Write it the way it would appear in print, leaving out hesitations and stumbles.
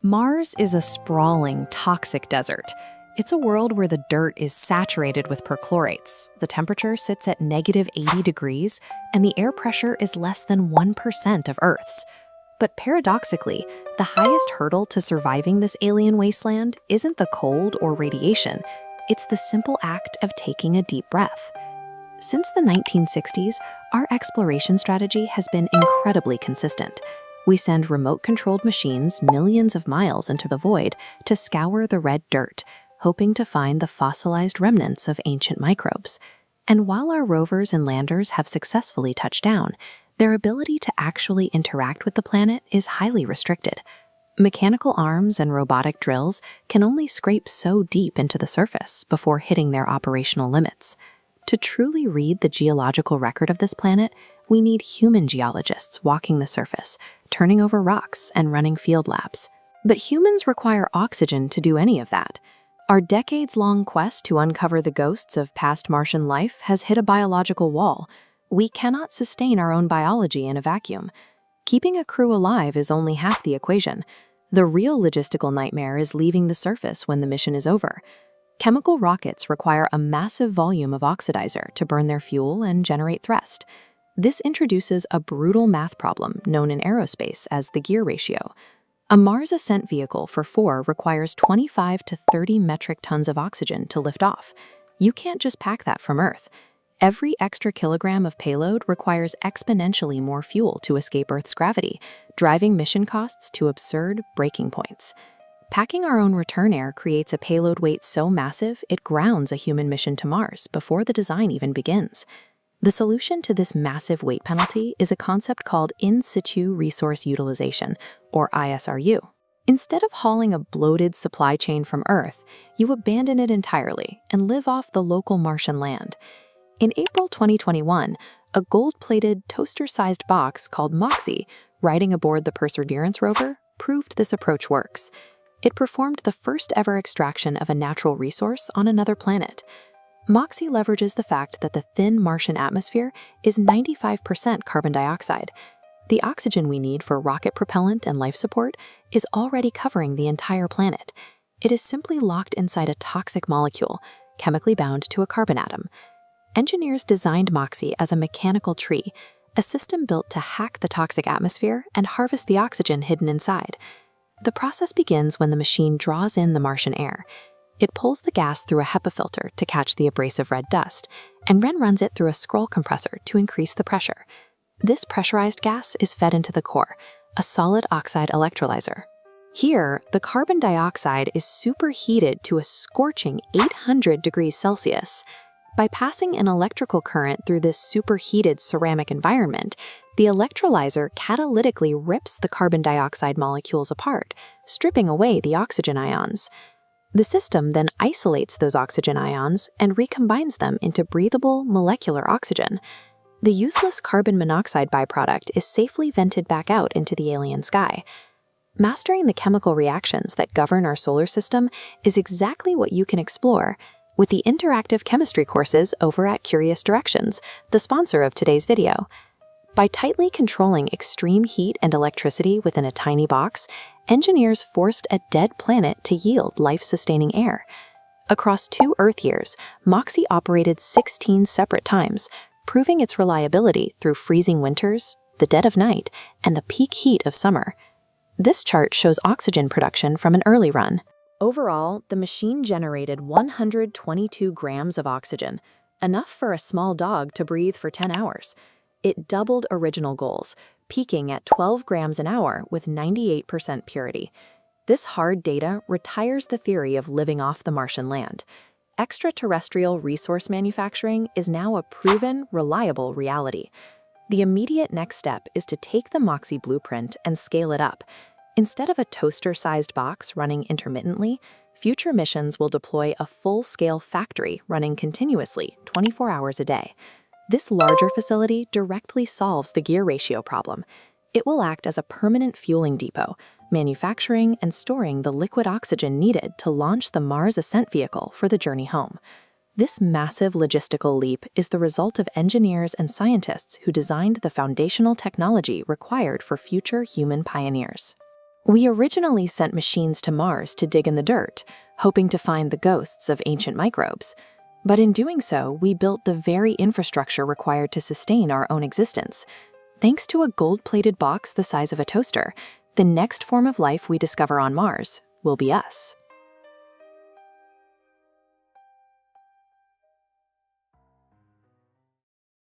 Mars is a sprawling, toxic desert. It's a world where the dirt is saturated with perchlorates, the temperature sits at -80 degrees, and the air pressure is less than 1% of Earth's. But paradoxically, the highest hurdle to surviving this alien wasteland isn't the cold or radiation, it's the simple act of taking a deep breath. Since the 1960s, our exploration strategy has been incredibly consistent. We send remote-controlled machines millions of miles into the void to scour the red dirt, hoping to find the fossilized remnants of ancient microbes. And while our rovers and landers have successfully touched down, their ability to actually interact with the planet is highly restricted. Mechanical arms and robotic drills can only scrape so deep into the surface before hitting their operational limits. To truly read the geological record of this planet, we need human geologists walking the surface, turning over rocks and running field labs. But humans require oxygen to do any of that. Our decades-long quest to uncover the ghosts of past Martian life has hit a biological wall. We cannot sustain our own biology in a vacuum. Keeping a crew alive is only half the equation. The real logistical nightmare is leaving the surface when the mission is over. Chemical rockets require a massive volume of oxidizer to burn their fuel and generate thrust. This introduces a brutal math problem known in aerospace as the gear ratio. A Mars ascent vehicle for 4 requires 25 to 30 metric tons of oxygen to lift off. You can't just pack that from Earth. Every extra kilogram of payload requires exponentially more fuel to escape Earth's gravity, driving mission costs to absurd breaking points. Packing our own return air creates a payload weight so massive it grounds a human mission to Mars before the design even begins. The solution to this massive weight penalty is a concept called In-Situ resource utilization, or ISRU. Instead of hauling a bloated supply chain from Earth, you abandon it entirely and live off the local Martian land. In April 2021, a gold-plated, toaster-sized box called MOXIE, riding aboard the Perseverance rover, proved this approach works. It performed the first-ever extraction of a natural resource on another planet. MOXIE leverages the fact that the thin Martian atmosphere is 95% carbon dioxide. The oxygen we need for rocket propellant and life support is already covering the entire planet. It is simply locked inside a toxic molecule, chemically bound to a carbon atom. Engineers designed MOXIE as a mechanical tree, a system built to hack the toxic atmosphere and harvest the oxygen hidden inside. The process begins when the machine draws in the Martian air. It pulls the gas through a HEPA filter to catch the abrasive red dust, and then runs it through a scroll compressor to increase the pressure. This pressurized gas is fed into the core, a solid oxide electrolyzer. Here, the carbon dioxide is superheated to a scorching 800 degrees Celsius. By passing an electrical current through this superheated ceramic environment, the electrolyzer catalytically rips the carbon dioxide molecules apart, stripping away the oxygen ions. The system then isolates those oxygen ions and recombines them into breathable molecular oxygen. The useless carbon monoxide byproduct is safely vented back out into the alien sky. Mastering the chemical reactions that govern our solar system is exactly what you can explore with the interactive chemistry courses over at Curious Directions, the sponsor of today's video. By tightly controlling extreme heat and electricity within a tiny box, engineers forced a dead planet to yield life-sustaining air. Across 2 Earth years, MOXIE operated 16 separate times, proving its reliability through freezing winters, the dead of night, and the peak heat of summer. This chart shows oxygen production from an early run. Overall, the machine generated 122 grams of oxygen, enough for a small dog to breathe for 10 hours. It doubled original goals, peaking at 12 grams an hour with 98% purity. This hard data retires the theory of living off the Martian land. Extraterrestrial resource manufacturing is now a proven, reliable reality. The immediate next step is to take the MOXIE blueprint and scale it up. Instead of a toaster-sized box running intermittently, future missions will deploy a full-scale factory running continuously 24 hours a day. This larger facility directly solves the gear ratio problem. It will act as a permanent fueling depot, manufacturing and storing the liquid oxygen needed to launch the Mars ascent vehicle for the journey home. This massive logistical leap is the result of engineers and scientists who designed the foundational technology required for future human pioneers. We originally sent machines to Mars to dig in the dirt, hoping to find the ghosts of ancient microbes. But in doing so, we built the very infrastructure required to sustain our own existence. Thanks to a gold-plated box the size of a toaster, the next form of life we discover on Mars will be us.